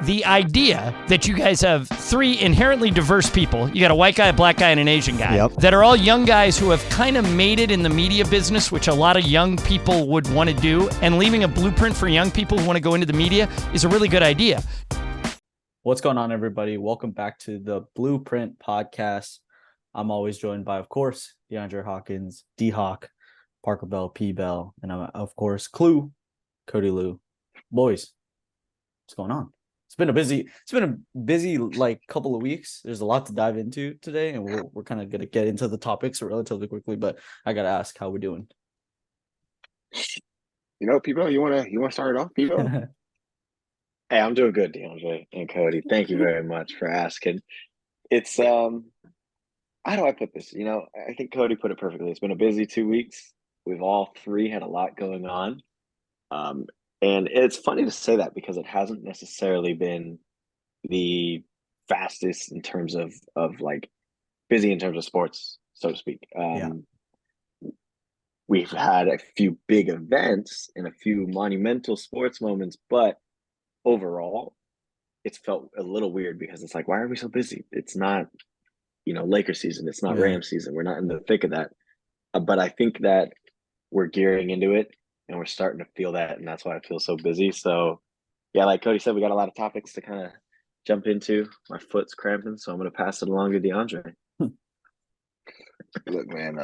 the idea that you guys have three inherently diverse people, you got a white guy, a black guy, and an Asian guy, that are all young guys who have kind of made it in the media business, which a lot of young people would want to do, and leaving a blueprint for young people who want to go into the media is a really good idea. What's going on, everybody? Welcome back to the BluePrint podcast. I'm always joined by, of course, DeAndre Hawkins, D-Hawk, Parker Bell, P. Bell, and I'm, of course, Clue, Cody Lou. Boys, what's going on? It's been a busy like couple of weeks. There's a lot to dive into today, and we're kind of gonna get into the topics relatively quickly. But I gotta ask, how we doing? You know, people, you wanna start it off, people? Hey, I'm doing good, DeAndre and Cody. Thank you very much for asking. It's how do I put this? You know, I think Cody put it perfectly. It's been a busy 2 weeks. We've all three had a lot going on. And it's funny to say that because it hasn't necessarily been the fastest in terms of like busy in terms of sports, so to speak. We've had a few big events and a few monumental sports moments, but overall, it's felt a little weird because it's like, why are we so busy? It's not, Lakers season. It's not Rams season. We're not in the thick of that. But I think that we're gearing into it and we're starting to feel that. And that's why I feel so busy. So, yeah, like Cody said, we got a lot of topics to kind of jump into. My foot's cramping, so I'm going to pass it along to DeAndre. Look, man,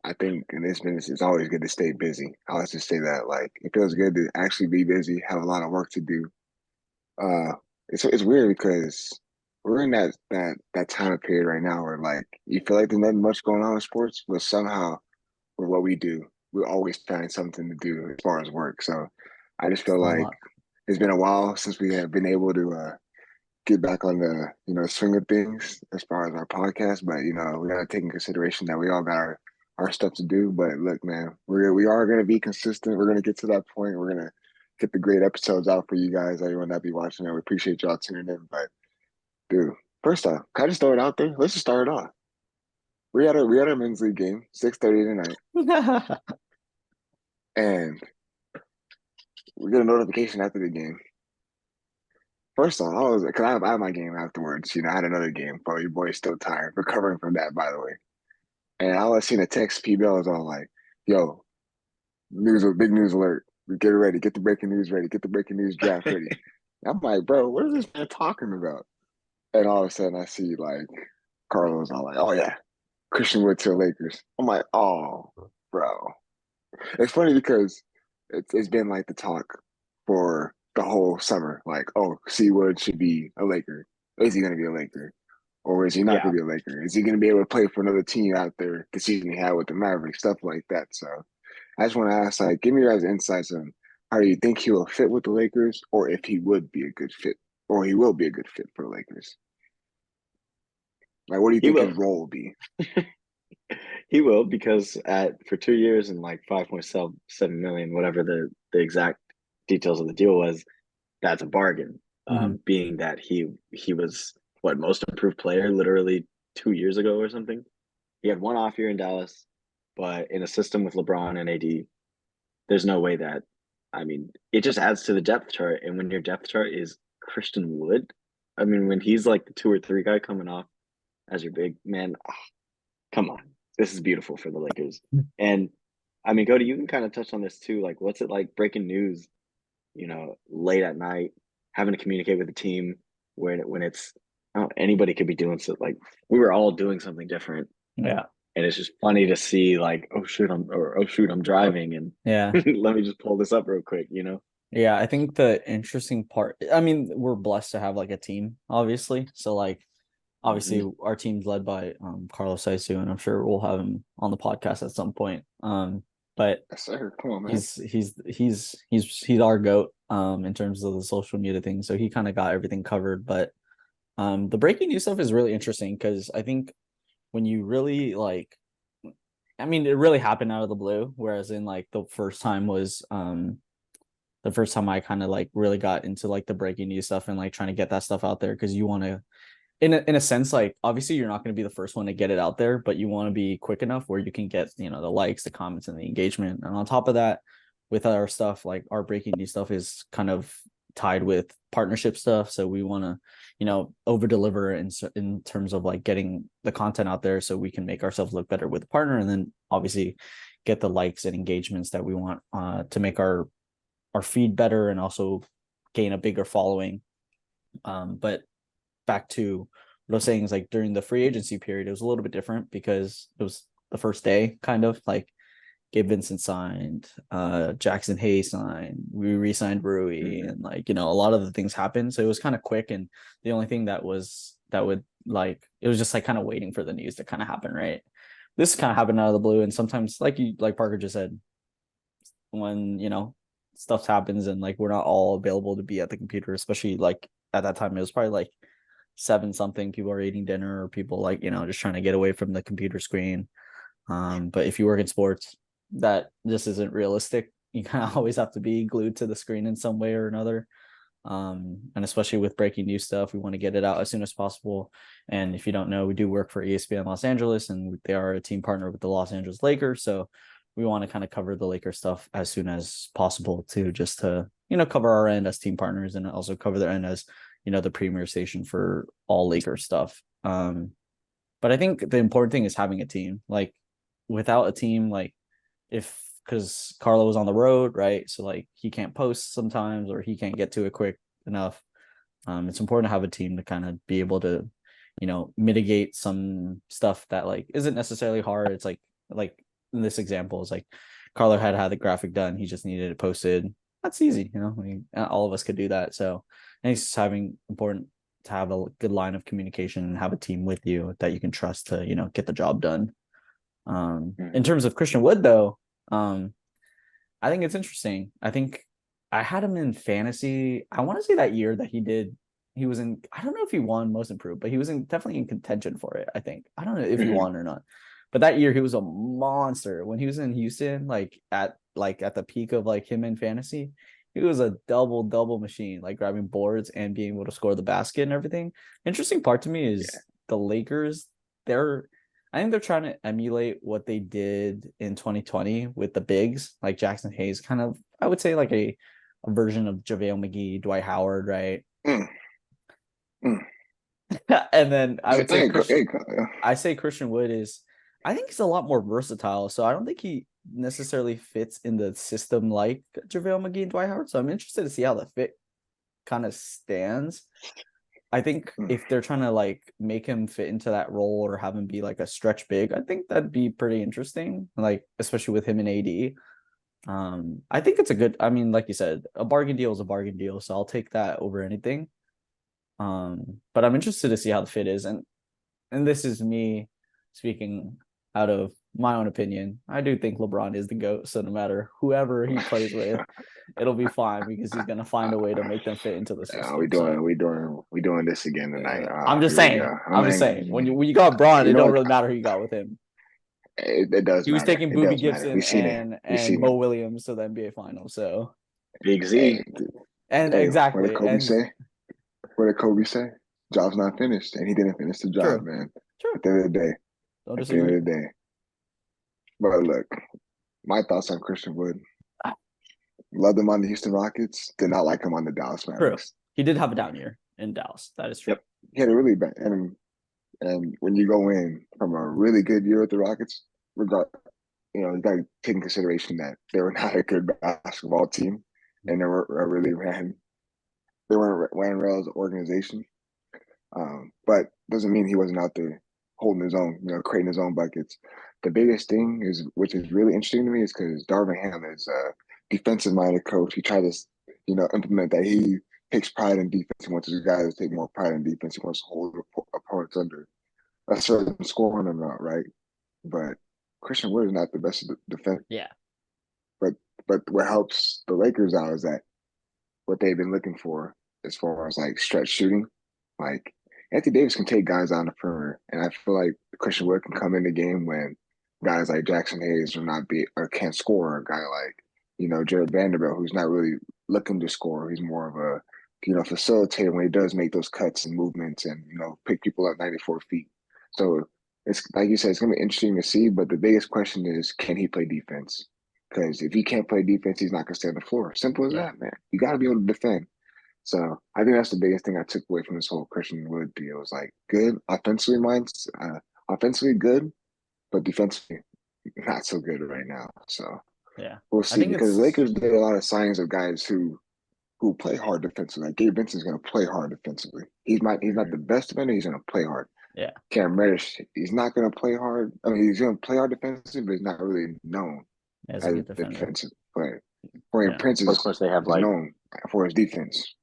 I think in this business, it's always good to stay busy. I'll just say that. Like, it feels good to actually be busy, have a lot of work to do. It's weird because we're in that time of period right now where, like, you feel like there's nothing much going on in sports, but somehow with what we do, we always find something to do as far as work. So I just feel like it's been a while since we have been able to get back on the swing of things as far as our podcast. But we got to take in consideration that we all got our stuff to do. But look, man, we are going to be consistent. We're going to get to that point. We're going to get the great episodes out for you guys, everyone that be watching it. We appreciate y'all tuning in. But dude, first off, can I just throw it out there? Let's just start it off. We had a men's league game, 6:30 tonight. And we get a notification after the game. First off, because I have my game afterwards. I had another game, but your boy's still tired, recovering from that, by the way. And I was seeing a text. P. Bell was all like, "Yo, big news alert! Get it ready. Get the breaking news ready. Get the breaking news draft ready." I'm like, "Bro, what is this man talking about?" And all of a sudden, I see like Carlos all like, "Oh yeah, Christian Wood to the Lakers." I'm like, "Oh, bro." It's funny because it's been like the talk for the whole summer. Like, oh, C. Wood should be a Laker. Is he going to be a Laker? Or is he not going to be a Laker? Is he going to be able to play for another team out there the season he had with the Mavericks? Stuff like that. So I just want to ask, like, give me your guys' insights on how you think he will fit with the Lakers, or if he would be a good fit, or he will be a good fit for the Lakers. Like, what do you think his role will be? He will, because for 2 years and like 5.7 million, whatever the exact details of the deal was, that's a bargain. Being that he was most improved player literally 2 years ago or something. He had one off year in Dallas, but in a system with LeBron and AD, there's no way that. I mean, it just adds to the depth chart. And when your depth chart is Christian Wood, I mean, when he's like the 2 or 3 guy coming off as your big man, come on. This is beautiful for the Lakers. And I mean, Cody, you can kind of touch on this too. Like, what's it like breaking news, late at night, having to communicate with the team when it's anybody could be doing so. Like, we were all doing something different. Yeah. And it's just funny to see like, oh shoot, I'm driving, and let me just pull this up real quick, Yeah, I think the interesting part, I mean, we're blessed to have like a team, obviously. So like, obviously, our team's led by Carlos Saisu, and I'm sure we'll have him on the podcast at some point. But yes, sir. Come on, man. He's our GOAT in terms of the social media thing. So he kind of got everything covered. But the breaking news stuff is really interesting because I think when you really like, I mean, it really happened out of the blue. Whereas in like the first time was the first time I kind of like really got into like the breaking news stuff and like trying to get that stuff out there because you want to. In a sense, like obviously you're not going to be the first one to get it out there, but you want to be quick enough where you can get the likes, the comments, and the engagement. And on top of that, with our stuff, like our breaking news stuff is kind of tied with partnership stuff. So we want to, over deliver in terms of like getting the content out there so we can make ourselves look better with a partner, and then obviously get the likes and engagements that we want to make our feed better and also gain a bigger following. But back to what I was saying is like during the free agency period, it was a little bit different because it was the first day, kind of like Gabe Vincent signed, Jackson Hayes signed, we re-signed Rui, and like, a lot of the things happened. So it was kind of quick. And the only thing that would like, it was just like kind of waiting for the news to kind of happen, right? This kind of happened out of the blue. And sometimes like Parker just said, when, stuff happens and like, we're not all available to be at the computer, especially like at that time, it was probably like 7 something, people are eating dinner, or people like, just trying to get away from the computer screen. But if you work in sports, that just isn't realistic. You kind of always have to be glued to the screen in some way or another. And especially with breaking news stuff, we want to get it out as soon as possible. And if you don't know, we do work for ESPN Los Angeles, and they are a team partner with the Los Angeles Lakers. So we want to kind of cover the Lakers stuff as soon as possible too, just to, cover our end as team partners and also cover their end as, the premier station for all Lakers stuff. But I think the important thing is having a team. Like without a team, like because Carlo was on the road, right? So like he can't post sometimes, or he can't get to it quick enough. It's important to have a team to kind of be able to, mitigate some stuff that like isn't necessarily hard. It's like in this example is like Carlo had the graphic done. He just needed it posted. That's easy, all of us could do that. So I think it's important to have a good line of communication and have a team with you that you can trust to, get the job done. In terms of Christian Wood, though, I think it's interesting. I think I had him in fantasy. I want to say that year that he was in, I don't know if he won most improved, but he was definitely in contention for it. I think, I don't know if he won or not, but that year he was a monster when he was in Houston, like at the peak of like him in fantasy. He was a double machine, like grabbing boards and being able to score the basket and everything. Interesting part to me is the Lakers, I think they're trying to emulate what they did in 2020 with the bigs, like Jackson Hayes, kind of, I would say like a version of JaVale McGee, Dwight Howard, right? And then I would say Christian Wood is, I think he's a lot more versatile. So I don't think he necessarily fits in the system like JaVale McGee and Dwight Howard. So I'm interested to see how the fit kind of stands. I think if they're trying to like make him fit into that role or have him be like a stretch big, I think that'd be pretty interesting. Like, especially with him and AD. I think it's like you said, a bargain deal is a bargain deal. So I'll take that over anything. But I'm interested to see how the fit is. And this is me speaking out of my own opinion. I do think LeBron is the GOAT. So no matter whoever he plays with, it'll be fine because he's gonna find a way to make them fit into the system. We doing this again tonight. I'm just saying. When you got Bron, it don't really matter who you got with him. It does. He was taking Boobie Gibson and Mo Williams to the NBA Finals. So Big Z. And exactly. What did Kobe say? Job's not finished, and he didn't finish the job, man. True. At the end of the day. Don't disagree. At the end of the day. But look, my thoughts on Christian Wood. Loved him on the Houston Rockets. Did not like him on the Dallas Mavericks. True. He did have a down year in Dallas. That is true. Yep. He had a really bad, and when you go in from a really good year with the Rockets, you got to take in consideration that they were not a good basketball team, and they weren't ran rails organization. But doesn't mean he wasn't out there holding his own, creating his own buckets. The biggest thing is, which is really interesting to me, is because Darvin Ham is a defensive-minded coach. He tried to, implement that. He takes pride in defense. He wants his guys to take more pride in defense. He wants to hold opponents under a certain scoring amount, right? But Christian Wood is not the best defense. Yeah. But what helps the Lakers out is that what they've been looking for as far as like stretch shooting, like Anthony Davis can take guys on the perimeter, and I feel like Christian Wood can come in the game when guys like Jackson Hayes can't score. A guy like Jared Vanderbilt, who's not really looking to score. He's more of a facilitator when he does make those cuts and movements and pick people up 94 feet. So it's like you said, it's gonna be interesting to see. But the biggest question is, can he play defense? Because if he can't play defense, he's not gonna stay on the floor. Simple as that, man. You got to be able to defend. So I think that's the biggest thing I took away from this whole Christian Wood deal. Was like good offensively good, but defensively not so good right now. So Yeah. we'll I see think because the it's Lakers did a lot of signings of guys who play hard defensively. Like Gabe Vincent's going to play hard defensively. He's not the best defender. He's going to play hard. yeah. Cam Reddish, he's not going to play hard. I mean, he's going to play hard defensively, but he's not really known As as a a good defender. defensive player. Florian Yeah. Prince Of course, they have is known for his defense.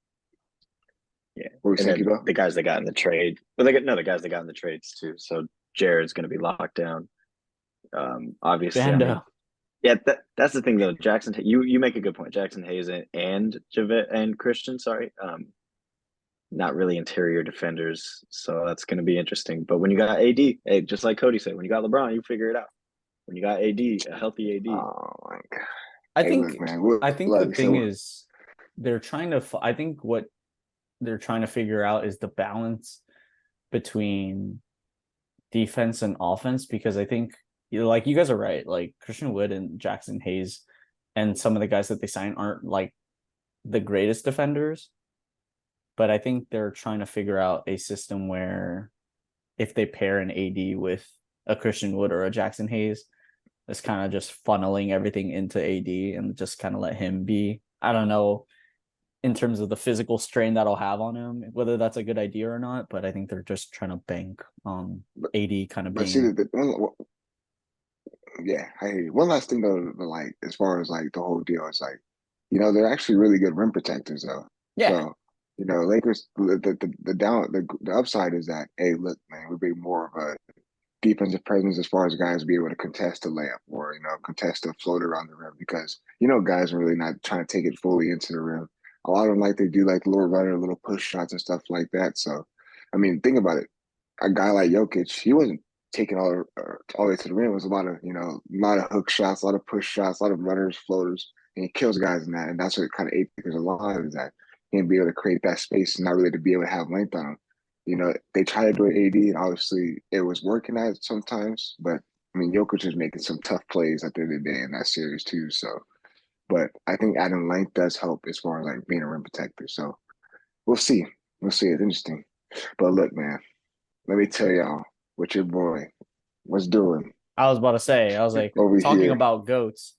yeah, What were you and saying, then Hugo? the guys they got in the trade. Well, the guys they got in the trades too. So Jared's going to be locked down. Obviously, I mean, Bando. yeah, that's the thing though. Jackson, you make a good point. Jackson Hayes and Javette and Christian, sorry, not really interior defenders, so that's going to be interesting. But when you got AD, hey, just like Cody said, when you got LeBron, you figure it out. When you got AD, a healthy AD, Oh my God. I Hey, think look, man. I think Like, the thing so, is they're trying to I think what they're trying to figure out is the balance between defense and offense, because I think like you guys are right, like Christian Wood and Jackson Hayes and some of the guys that they sign aren't like the greatest defenders, but I think they're trying to figure out a system where if they pair an AD with a Christian Wood or a Jackson Hayes, it's kind of just funneling everything into AD and just kind of let him be. I don't know in terms of the physical strain that'll have on him, whether that's a good idea or not, but I think they're just trying to bank on AD kind of but see, being. yeah, I hear you. One last thing though, like as far as like the whole deal, it's like, they're actually really good rim protectors though. Yeah. So, Lakers, the upside is that, hey, look, man, we bring more of a defensive presence as far as guys be able to contest a layup or contest a float around the rim, because guys are really not trying to take it fully into the rim. A lot of them like they do like little runner, little push shots and stuff like that. So, I mean, think about it. A guy like Jokic, he wasn't taking all the way to the rim. It was a lot of a lot of hook shots, a lot of push shots, a lot of runners, floaters, and he kills guys in that. And that's what kind of ate because a lot is that he can be able to create that space and not really to be able to have length on him. They try to do it AD, and obviously it was working at sometimes. But I mean, Jokic is making some tough plays at the end of the day in that series too. So, but I think adding length does help as far as like being a rim protector. So we'll see. We'll see. It's interesting. But look, man, let me tell y'all what your boy was doing I was about to say, I was like over talking here. about goats.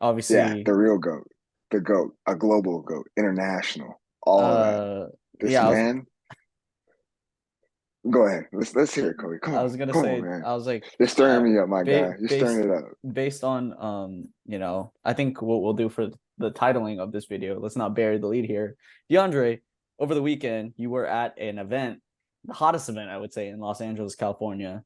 Obviously, Yeah, the real goat, the goat, a global goat, international, all of that. This yeah, man. Go ahead. Let's hear it, Cody. Come I on. was gonna Come say, on, man. I was like, You're stirring me up, my guy. You're based stirring it up. based on I think what we'll do for the titling of this video. Let's not bury the lead here. DeAndre, over the weekend, you were at an event, the hottest event I would say in Los Angeles, California.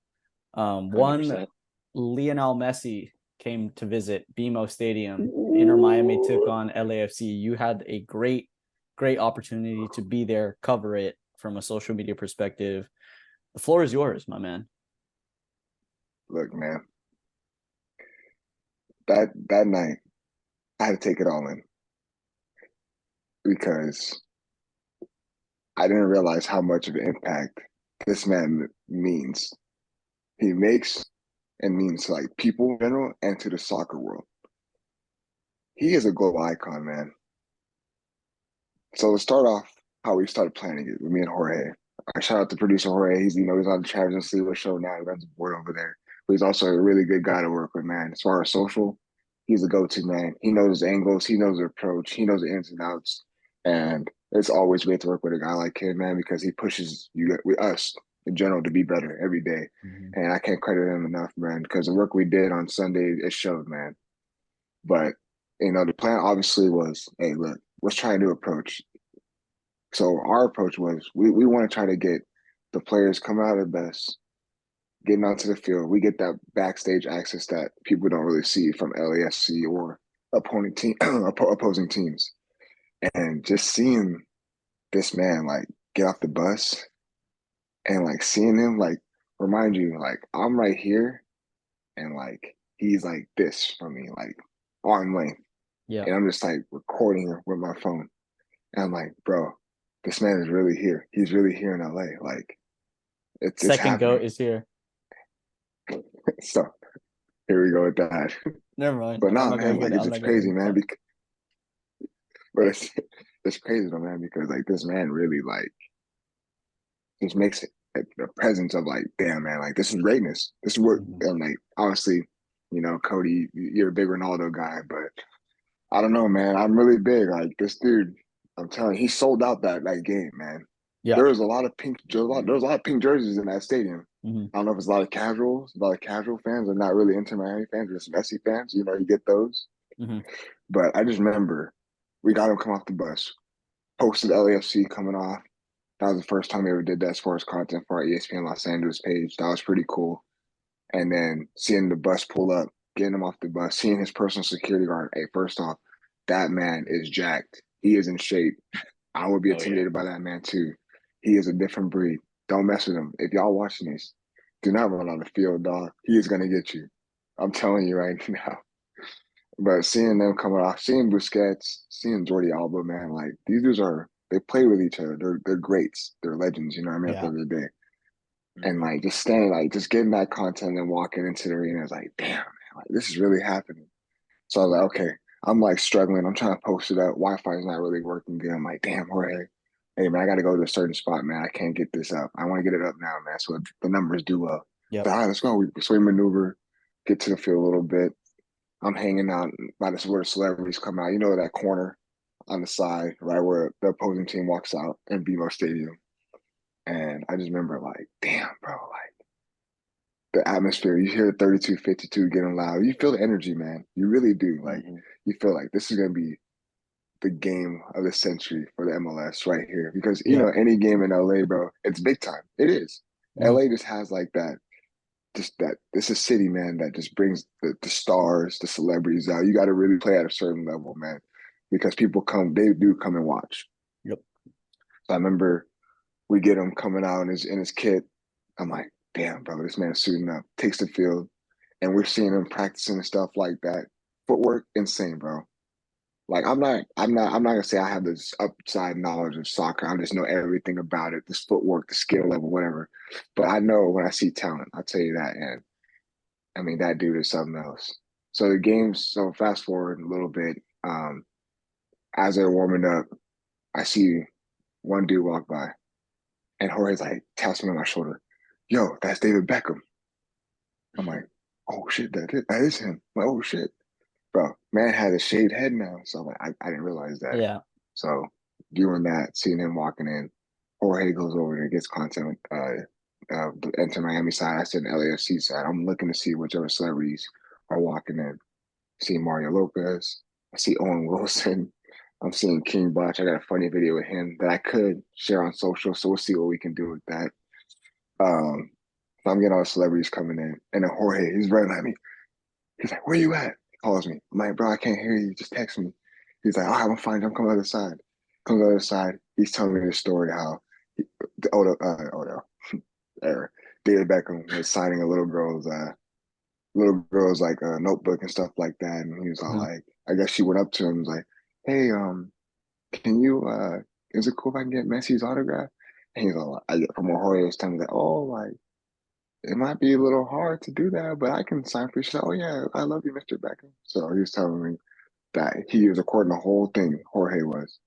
One 100%. Lionel Messi came to visit BMO Stadium. Inter Miami took on LAFC. You had a great opportunity to be there, cover it from a social media perspective. The floor is yours, my man. Look, man. That night, I had to take it all in because I didn't realize how much of an impact this man means. He makes and means to like people in general and to the soccer world. He is a global icon, man. So to start off, how we started planning it with me and Jorge. I shout out to producer Jorge. He's he's on the Travis and Sleeper show now. He runs the board over there. But he's also a really good guy to work with, man. As far as social, he's a go-to man. He knows his angles, he knows the approach, he knows the ins and outs. And it's always great to work with a guy like him, man, because he pushes us in general to be better every day. Mm-hmm. And I can't credit him enough, man, because the work we did on Sunday, it showed, man. But the plan obviously was, hey, look, let's try a new approach. So our approach was we want to try to get the players coming out of the best, getting onto the field. We get that backstage access that people don't really see from LAFC or opposing teams. And just seeing this man like get off the bus and like seeing him like remind you like I'm right here and like he's like this from me, like arm length. Yeah. And I'm just like recording her with my phone. And I'm like, bro, this man is really here. He's really here in LA. Like it's Second happening. goat is here. So here we go with that. Never mind. But nah, man, like it's crazy, man. But it's crazy though, man, because like this man really like just makes it like, the presence of like, damn man, like this is greatness. This is what and like obviously, Cody, you're a big Ronaldo guy, but I don't know, man. I'm really big. Like this dude, I'm telling you, he sold out that game, man. Yeah. There was a lot of there was a lot of pink jerseys in that stadium. Mm-hmm. I don't know if it's a lot of casual fans and not really Inter Miami fans, just Messi fans. You get those. Mm-hmm. But I just remember we got him come off the bus, posted LAFC coming off. That was the first time we ever did that as far as content for our ESPN Los Angeles page. That was pretty cool. And then seeing the bus pull up, getting him off the bus, seeing his personal security guard. Hey, first off, that man is jacked. He is in shape. I would be intimidated by that man too. He is a different breed. Don't mess with him. If y'all watching this, do not run on the field, dog. He is gonna get you. I'm telling you right now. But seeing them coming off, seeing Busquets, seeing Jordi Alba, man, like these dudes they play with each other. They're greats. They're legends. You know what I mean? At the end of the day. And like just staying, like just getting that content and walking into the arena is like, damn, man, like this is really happening. So I was like, okay, I'm like struggling. I'm trying to post it up. Wi-Fi is not really working good. I'm like, damn, Jorge, hey man, I got to go to a certain spot, man. I can't get this up. I want to get it up now, man. So the numbers do well. Yeah. All right, let's go. So we maneuver, get to the field a little bit. I'm hanging out by this where the celebrities come out. You know that corner on the side, right where the opposing team walks out in BMO Stadium. And I just remember like, damn, bro, like the atmosphere. You hear 32-52 getting loud. You feel the energy, man. You really do. Like you feel like this is gonna be the game of the century for the MLS right here. Because any game in LA, bro, it's big time. It is. LA just has like that. Just that this is a city, man, that just brings the stars, the celebrities out. You got to really play at a certain level, man, because people they do come and watch. Yep. So I remember we get him coming out in his kit. I'm like, damn, bro, this man's suiting up, takes the field, and we're seeing him practicing and stuff like that. Footwork, insane, bro. Like I'm not gonna say I have this upside knowledge of soccer. I just know everything about it, this footwork, the skill level, whatever. But I know when I see talent, I'll tell you that. And I mean that dude is something else. So the games, so fast forward a little bit, as they're warming up, I see one dude walk by and Jorge's like taps me on my shoulder. Yo, that's David Beckham. I'm like, oh shit, that is him. I'm like, oh shit. Bro, man had a shaved head now. So I'm like, I didn't realize that. Yeah. So doing that, seeing him walking in, Jorge goes over and gets content the Enter Miami side. I said the LAFC side. I'm looking to see whichever celebrities are walking in. See Mario Lopez. I see Owen Wilson. I'm seeing King Butch. I got a funny video with him that I could share on social. So we'll see what we can do with that. So I'm getting all the celebrities coming in. And then Jorge, he's running at me. He's like, where you at? Calls me. I'm like, bro, I can't hear you. Just text me. He's like, all right, I'm fine. I'm coming to the other side. Comes to the other side. He's telling me the story how David Beckham was signing a little girl's like a notebook and stuff like that. And he was all like, I guess she went up to him and was like, hey, can you is it cool if I can get Messi's autograph? And he's all from what Jorge was telling me, like, oh, like it might be a little hard to do that, but I can sign for you. She said, oh yeah, I love you, Mr. Beckham. So he was telling me that he was recording the whole thing, Jorge was.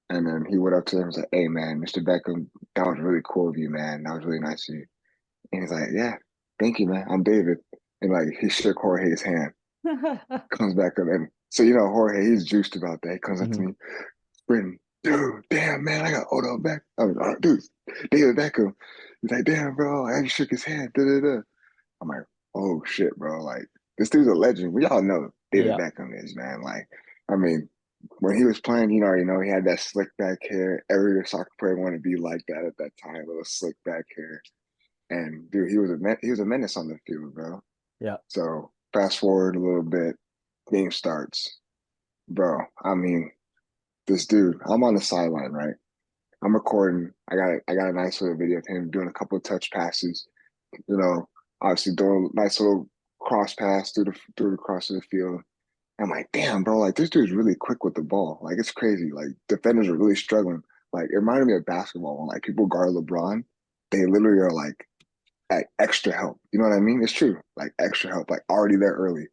And then he went up to him and said, hey man, Mr. Beckham, that was really cool of you, man. That was really nice of you. And he's like, yeah, thank you, man. I'm David. And like he shook Jorge's hand. Comes back up and so Jorge, he's juiced about that. He comes up to me, sprinting, dude, damn man, I got Odell Beckham. I mean, dude, David Beckham. He's like, damn, bro, I just shook his hand. Da-da-da. I'm like, oh shit, bro. Like, this dude's a legend. We all know David Beckham is, man. Like, I mean, when he was playing, you already know he had that slick back hair. Every soccer player wanted to be like that at that time, little slick back hair. And dude, he was a menace on the field, bro. Yeah. So fast forward a little bit, game starts, bro. I mean, this dude, I'm on the sideline, right? I'm recording. I got a nice little video of him doing a couple of touch passes. Obviously doing a nice little cross pass through the cross of the field. I'm like, damn, bro, like this dude's really quick with the ball. Like it's crazy. Like defenders are really struggling. Like it reminded me of basketball when like people guard LeBron, they literally are like at extra help. You know what I mean? It's true. Like extra help, like already there early.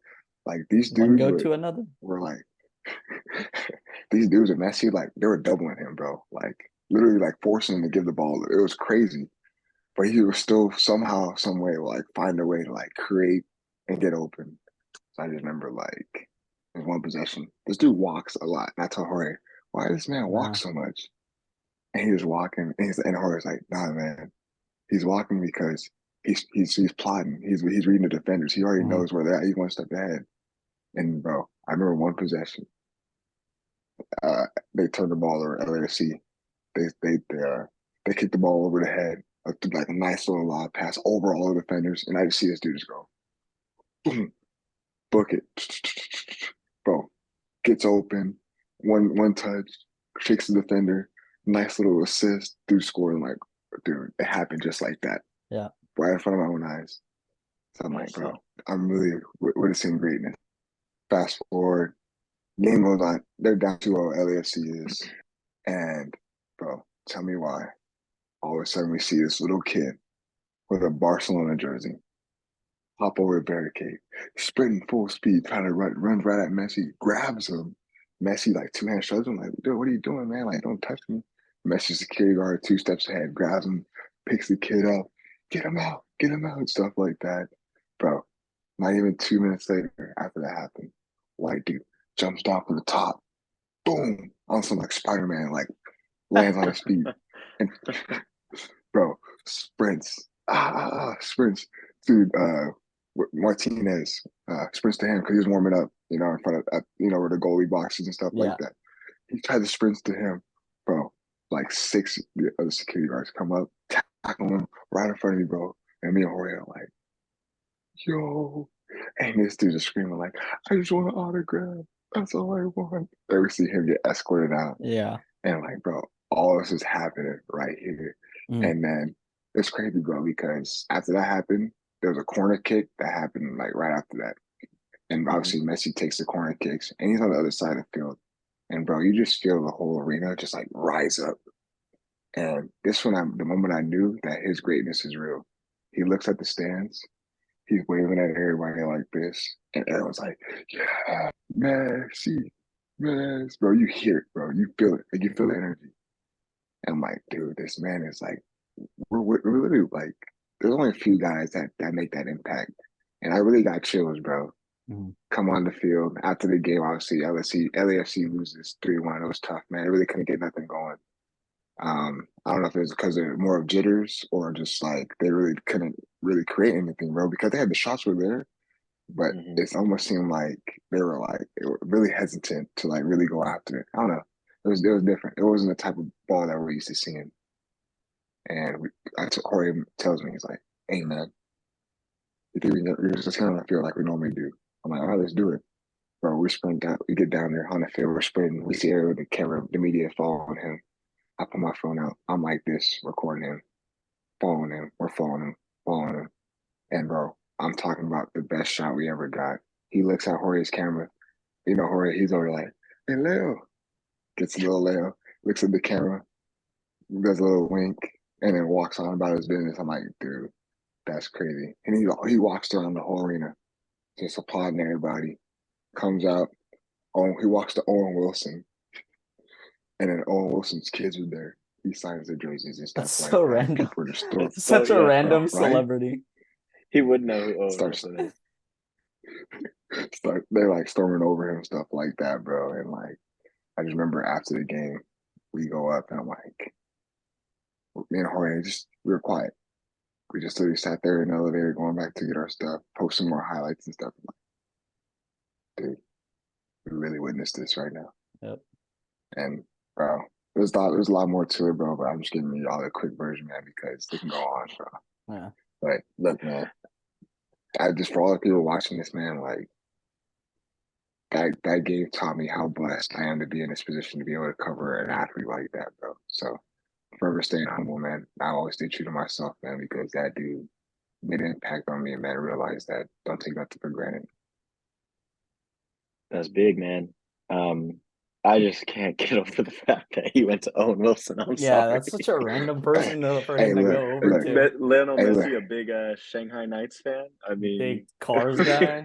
Like these dudes One go to another. were like, These dudes at Messi, like they were doubling him, bro. Like literally, like forcing him to give the ball. It was crazy, but he was still somehow, some way, like find a way to like create and get open. So I just remember like there's one possession. This dude walks a lot. And I told Jorge, why does this man walk so much? And he was walking, and Jorge's like, nah, man, he's walking because he's plotting. He's reading the defenders. He already knows where they're at. He's one step ahead. And bro, I remember one possession. They turned the ball over LAFC. They kicked the ball over the head, like a nice little lob pass over all the defenders, and I just see this dude just go, boom, book it, bro. Gets open, one touch, shakes the defender, nice little assist, dude scoring like, dude, it happened just like that. Yeah, right in front of my own eyes. So I'm like, bro, I'm really witnessing greatness. Fast forward, game goes on. They're down 2-0, LAFC is. And, bro, tell me why. All of a sudden, we see this little kid with a Barcelona jersey hop over the barricade, sprinting full speed, trying to run right at Messi, grabs him. Messi, like, two-hand shoves him, like, dude, what are you doing, man? Like, don't touch me. Messi, security guard, 2 steps ahead, grabs him, picks the kid up, get him out, stuff like that. Bro, not even 2 minutes later after that happened, white dude jumps down from the top, boom, on some like Spider-Man, like lands on his feet. And bro, sprints. Sprints. Dude, Martinez sprints to him because he was warming up, in front of, where the goalie boxes and stuff like that. He tried to sprint to him, bro. Like 6 other security guards come up, tackle him right in front of me, bro. And me and Jorge are like, yo. And this dude is screaming like, I just want an autograph. That's all I want. And we see him get escorted out. Yeah. And like, bro, all this is happening right here. And then it's crazy, bro, because after that happened, there was a corner kick that happened like right after that. And obviously Messi takes the corner kicks and he's on the other side of the field. And bro, you just feel the whole arena just like rise up. And the moment I knew that his greatness is real. He looks at the stands, he's waving at everybody like this, and everyone's like, yeah, Messi, Messi. Bro, you hear it, bro. You feel it. Like, you feel the energy. And I'm like, dude, this man is like, we're literally like, there's only a few guys that make that impact. And I really got chills, bro. Come on the field. After the game, obviously, LAFC loses 3-1. It was tough, man. They really couldn't get nothing going. I don't know if it was because of more of jitters or just like they really couldn't really create anything, bro, because they had the shots were there, but it almost seemed like they were really hesitant to like really go after it. I don't know. It was different. It wasn't the type of ball that we're used to seeing. And Jorge tells me, he's like, hey, man, you think we're just kind of feel like we normally do. I'm like, all right, let's do it. Bro, we sprint down, we get down there on the field, we're sprinting. We see everyone, the camera, the media following him. I put my phone out. I'm like this, recording him, following him. We're following him. And bro, I'm talking about the best shot we ever got. He looks at Jorge's camera. Jorge, he's over like, hey, Leo. Gets a little Leo, looks at the camera, does a little wink, and then walks on about his business. I'm like, dude, that's crazy. And he walks around the whole arena, just applauding everybody. Comes out. He walks to Owen Wilson. And then Owen Wilson's kids were there. He signs their jerseys and stuff. That's like so that. random. People were just Such a random celebrity. Right? He would know who Owen Wilson is. They're like storming over him, stuff like that, bro. And like, I just remember after the game, we go up and I'm like, me and Jorge, we were quiet. We just literally sat there in the elevator going back to get our stuff, post some more highlights and stuff. I'm like, dude, we really witnessed this right now. Yep. And bro, there's a lot more to it, bro, but I'm just giving you all a quick version, man, because they can go on, bro. Yeah. But look, man, for all the people watching this, man, like that game taught me how blessed I am to be in this position to be able to cover an athlete like that, bro. So forever staying humble, man. I always stay true to myself, man, because that dude made an impact on me, and man, I realized that don't take nothing for granted. That's big, man. I just can't get over the fact that he went to Owen Wilson. I'm sorry. That's such a random person for him to go over to. Lionel Messi, a big Shanghai Knights fan. I mean, big Cars guy,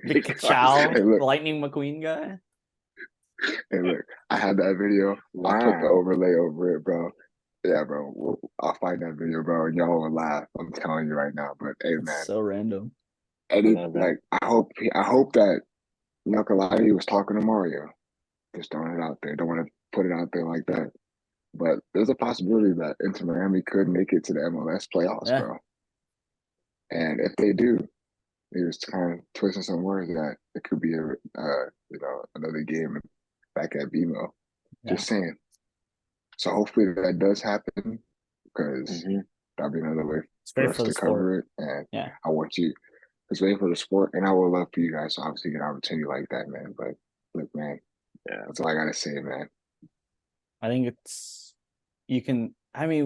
big Chow, Lightning McQueen guy. Hey, look, I had that video. I put the Wow. overlay over it, bro. Yeah, bro. I'll find that video, bro, and y'all will laugh. I'm telling you right now. But hey, It's man, so random. I any love that. like, I hope that Knuckle was talking to Mario. Just throwing it out there. Don't want to put it out there like that. But there's a possibility that Inter Miami could make it to the MLS playoffs, Yeah. bro. And if they do, he was kind of twisting some words that it could be another game back at BMO. Yeah. Just saying. So hopefully that does happen because hmm that'll be another way It's for great us for the to sport. cover it. And Yeah. I want you. It's great for the sport, and I would love for you guys to obviously get an opportunity like that, man. But look, man, Yeah. that's all I gotta say, man. I think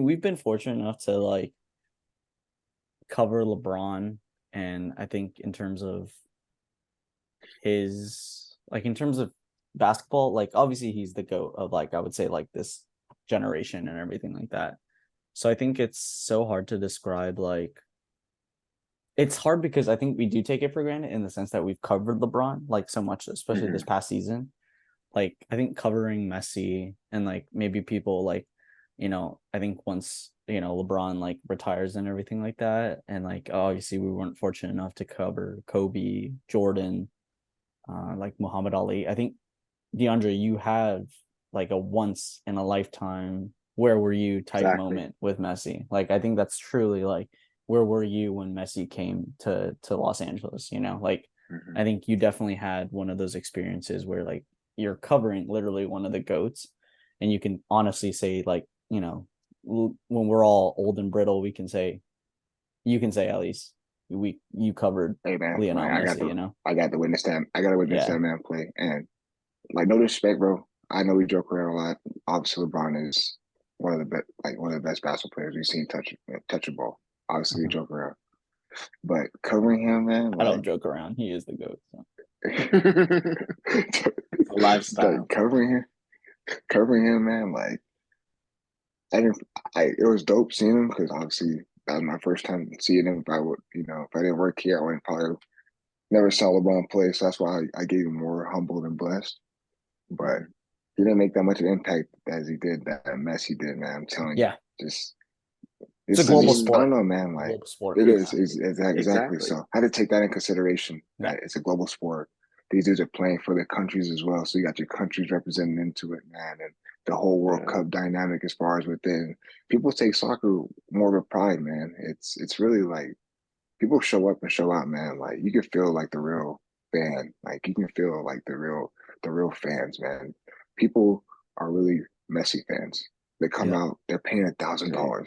we've been fortunate enough to like cover LeBron, and I think in terms of basketball, like obviously he's the GOAT of like I would say like this generation and everything like that. So I think it's so hard to describe like it's hard because I think we do take it for granted in the sense that we've covered LeBron like so much, especially this past season. Like I think covering Messi and like maybe people like, I think once, LeBron like retires and everything like that. And like obviously we weren't fortunate enough to cover Kobe, Jordan, like Muhammad Ali. I think DeAndre, you have like a once in a lifetime where were you type Exactly. moment with Messi. Like I think that's truly like where were you when Messi came to Los Angeles, Like I think you definitely had one of those experiences where like you're covering literally one of the GOATs, and you can honestly say like, when we're all old and brittle, you can say at least you covered Hey, man, Lionel like, Messi, I got to witness that. I got to witness Yeah. that man play, and like no disrespect, bro. I know we joke around a lot. Obviously, LeBron is one of the best basketball players we've seen touch a ball. Obviously, we joke around, but covering him, man, I don't like joke around. He is the GOAT. So. It's a lifestyle. like covering him, man. Like it was dope seeing him because obviously that was my first time seeing him. If I would, if I didn't work here, I would probably never saw LeBron play. So that's why I gave him more humbled and blessed. But he didn't make that much of an impact as he did that Messi did, man. I'm telling you, Yeah. just It's a I global mean, I sport. don't know, man. Like Global sport. it is, exactly. Exactly. So I had to take that in consideration. Yeah. That it's a global sport. These dudes are playing for their countries as well. So you got your countries representing into it, man, and the whole World Cup dynamic as far as within. People take soccer more of a pride, man. It's really like people show up and show out, man. Like you can feel like the real fan. Like you can feel like the real fans, man. People are really Messi fans. They come out, they're paying $1,000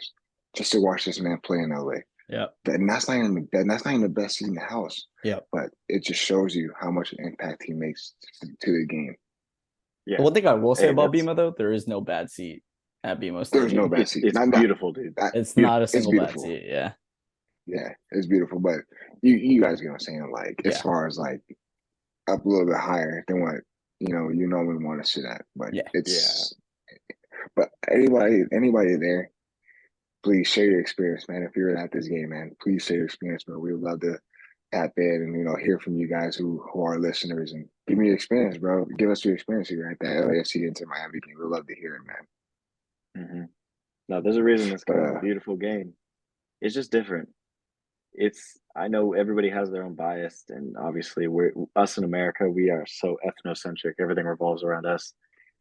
just to watch this man play in LA. Yeah. And that's not even the best seat in the house. Yeah. But it just shows you how much impact he makes to the game. Yeah. One thing I will say about BMO though, there is no bad seat at BMO Stadium. There's no bad seat. It's beautiful, dude. It's not a single bad seat. Yeah. Yeah, it's beautiful. But you guys get what I'm saying? Like as far as like up a little bit higher than what you normally want to sit at. But but anybody there, please share your experience, man. If you're at this game, man, please share your experience, bro. We would love to tap in and hear from you guys who are listeners and give me your experience, bro. Give us your experience here at that LAFC Inter Miami game. We'd love to hear it, man. No, there's a reason it's called a beautiful game. It's just different. I know everybody has their own bias, and obviously us in America, we are so ethnocentric. Everything revolves around us,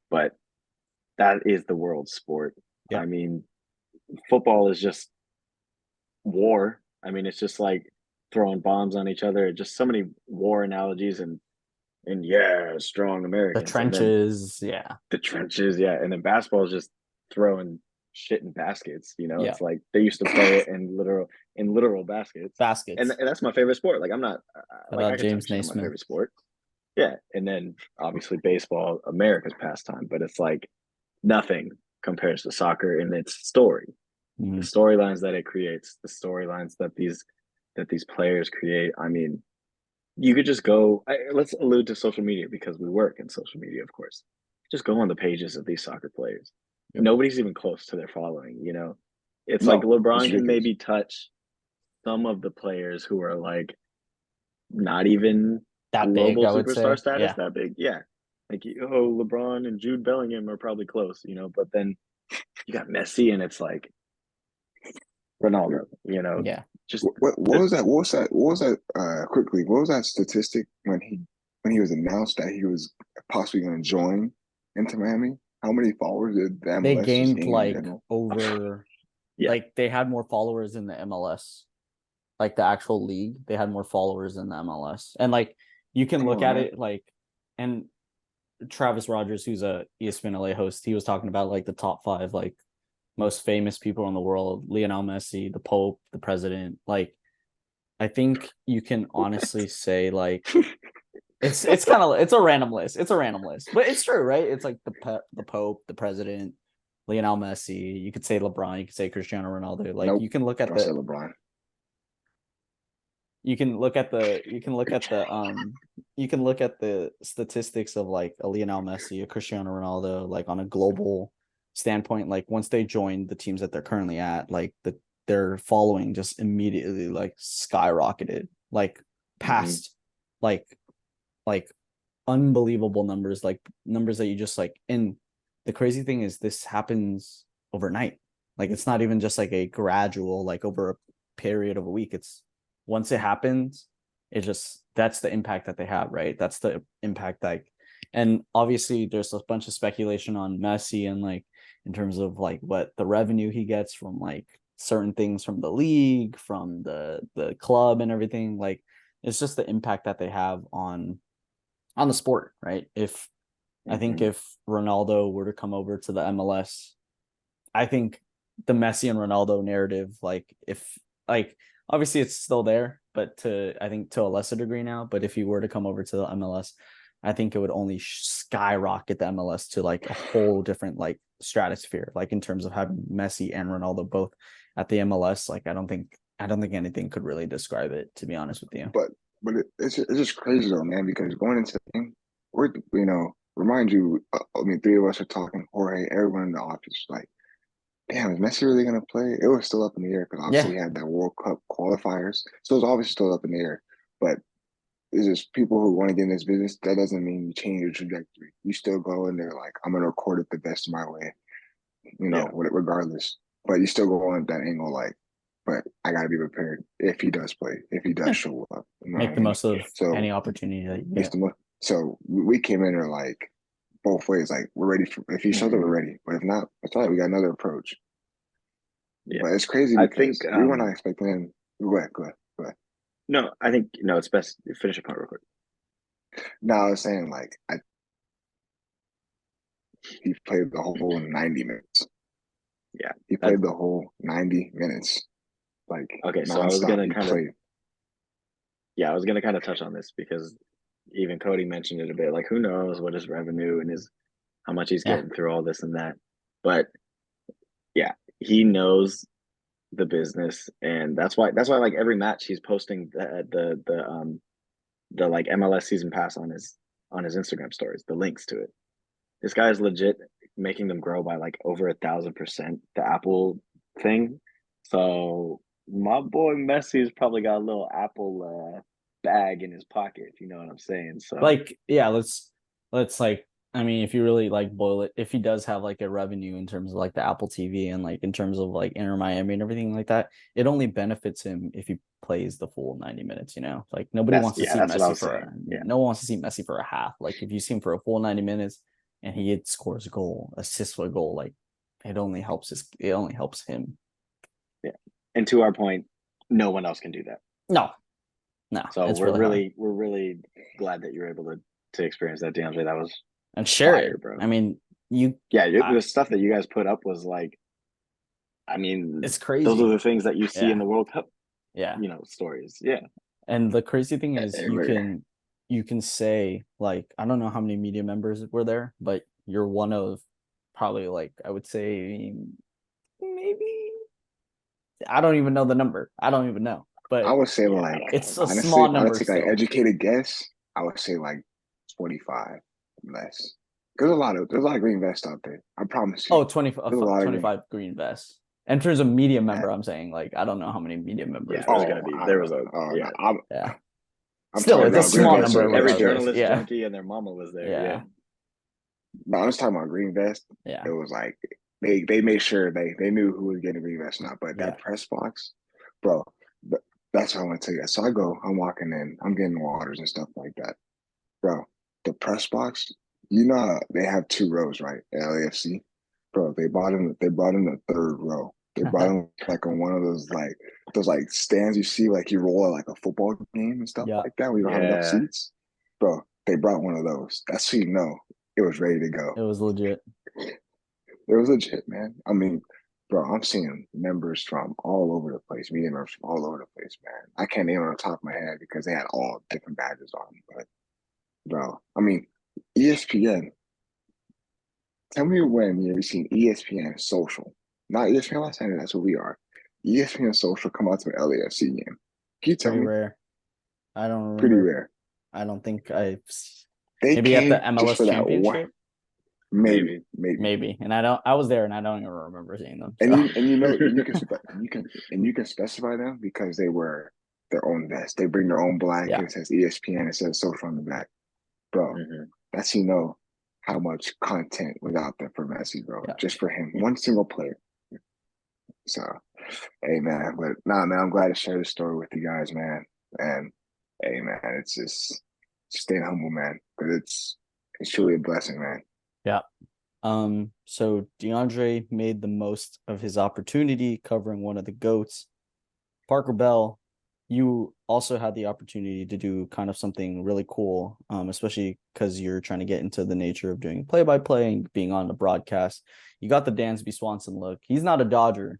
but that is the world sport. Yeah. I mean, football is just war. I mean, it's just like throwing bombs on each other. Just so many war analogies and strong Americans. The trenches, The trenches, and then basketball is just throwing shit in baskets. It's like they used to play it in literal baskets. And that's my favorite sport. Like I'm not like I can James tell you my Naismith. favorite sport. Yeah, and then obviously baseball, America's pastime, but it's like nothing compares to soccer in its story. The storylines that it creates, the storylines that these players create. I mean, you could just go. Let's allude to social media because we work in social media, of course. Just go on the pages of these soccer players. Nobody's even close to their following. It's like LeBron can maybe touch some of the players who are like not even that global big, I would superstar say. status, that big. Yeah. Like, oh, LeBron and Jude Bellingham are probably close, but then you got Messi, and it's like Ronaldo, Yeah. just What was that? What was that? Quickly, what was that statistic when he was announced that he was possibly going to join Inter Miami? How many followers did the They MLS just gained gain in like general? over, Yeah. like they had more followers in the MLS, like the actual league. They had more followers in the MLS, and like you can Come look on, at man. it like, and Travis Rogers, who's a ESPN LA host, he was talking about like the top 5 like most famous people in the world: Lionel Messi, the Pope, the president. Like, I think you can honestly say like it's kind of, it's a random list. It's a random list, but it's true, right? It's like the Pope, the president, Lionel Messi. You could say LeBron. You could say Cristiano Ronaldo. Like, Nope. you can look at Don't say LeBron. you can look at the statistics of like a Lionel Messi, a Cristiano Ronaldo, like on a global standpoint. Like, once they joined the teams that they're currently at, like their following just immediately like skyrocketed, like past like unbelievable numbers, like numbers that you just like. And the crazy thing is, this happens overnight. Like, it's not even just like a gradual, like over a period of a week. It's once it happens, it just, that's the impact that they have, right? That's the impact, like, and obviously there's a bunch of speculation on Messi and like in terms of like what the revenue he gets from like certain things from the league, from the club and everything. Like, it's just the impact that they have on the sport, right? I think if Ronaldo were to come over to the MLS, I think the Messi and Ronaldo narrative, like, if like, obviously it's still there, but I think to a lesser degree now. But if he were to come over to the MLS, I think it would only skyrocket the MLS to like a whole different like stratosphere, like in terms of having Messi and Ronaldo both at the MLS. Like, I don't think anything could really describe it, to be honest with you. But it's just crazy though, man. Because going into the game, we're remind you. I mean, 3 of us are talking. Jorge, everyone in the office, like, damn, is Messi really gonna play? It was still up in the air because obviously Yeah. he had that World Cup qualifiers, so it's obviously still up in the air. But it's just people who want to get in this business. That doesn't mean you change your trajectory. You still go in there like, I'm gonna record it the best of my way, regardless. But you still go on that angle, like, but I gotta be prepared if he does play, if he does show up. You know Make what I the mean? most of So any opportunity that you makes get. the most. So we came in there like both ways. Like, we're ready for if he shows up, we're ready. But if not, that's all right. We got another approach. Yeah. But it's crazy I because think we were not expecting him. Go ahead. no, I think it's best you finish your point real quick. No, I was saying like he played the whole 90 minutes. Yeah. He played the whole 90 minutes. Like, Okay, so nonstop. I was gonna He kind of played. I was gonna kind of touch on this because even Cody mentioned it a bit. Like, who knows what his revenue and how much he's Yeah. getting through all this and that. But yeah, he knows the business, and that's why like every match he's posting the like MLS season pass on his Instagram stories, the links to it. This guy is legit making them grow by like over 1,000%, the Apple thing. So my boy Messi's probably got a little Apple bag in his pocket, if you know what I'm saying. So Like, yeah, let's like, I mean, if you really like boil it, if he does have like a revenue in terms of like the Apple TV and like in terms of like Inter Miami and everything like that, it only benefits him if he plays the full 90 minutes, Like, nobody wants to see that's what I Messi was for saying. Yeah. no one wants to see Messi for a half. Like, if you see him for a full 90 minutes and he scores a goal, assists for a goal, like, it only helps him. Yeah. And to our point, no one else can do that. No. So it's we're really really glad that you're able to experience that, DeAndre. That was and share fire, it, bro. I mean, the stuff that you guys put up was like, I mean, it's crazy. Those are the things that you see in the World Cup. Yeah. Stories. Yeah. And the crazy thing is, you can say, like, I don't know how many media members were there, but you're one of probably, like, I would say maybe, I don't even know the number. I don't even know. But I would say like, it's a honestly, small number. I'd take like educated guess. I would say like 25 less. There's a lot of green vests out there. I promise you. Oh, 25 green vests. In terms of media member, I'm saying, like, I don't know how many media members. Yeah, there's gonna be. There was a. Yeah. I'm Still, it's a small vests number. Every regardless. journalist junkie and their mama was there. Yeah. No, I'm just talking about Green Vest. Yeah. It was like they made sure they knew who was getting Green Vest or not. But Yeah. that press box, bro, that's what I want to tell you. So I'm walking in, I'm getting waters and stuff like that, bro. The press box, you know how they have two rows, right? At LAFC, bro. They brought in the third row. They brought in like on one of those like stands you see like you roll at like a football game and stuff Yeah. like that. We don't have enough seats, bro. They brought one of those. That's so you know it was ready to go. It was legit. It was legit, man. I mean, bro, I'm seeing members from all over the place, media members from all over the place, man. I can't name it on the top of my head because they had all different badges on, but bro, I mean, ESPN. Tell me when you've seen ESPN social, not ESPN Los Angeles. That's what we are. ESPN social come out to an LAFC game. Can you tell Pretty me? rare. I don't remember. Pretty rare. I don't think I. They Maybe at came the just for MLS that one. championship. Maybe. And I was there, and I don't even remember seeing them. So. And you know you can specify them because they wear their own vest. They bring their own blanket. Yeah. It says ESPN. It says social on the back, bro. That's you know how much content was out there for Messi, bro. Yeah. Just for him, one single player. So, hey man, but nah, man, I'm glad to share this story with you guys, man. And hey man, it's just staying humble, man, because it's truly a blessing, man. Yeah. So DeAndre made the most of his opportunity covering one of the GOATs. Parker Bell, you also had the opportunity to do kind of something really cool, especially because you're trying to get into the nature of doing play-by-play and being on the broadcast. You got the Dansby Swanson look. He's not a Dodger,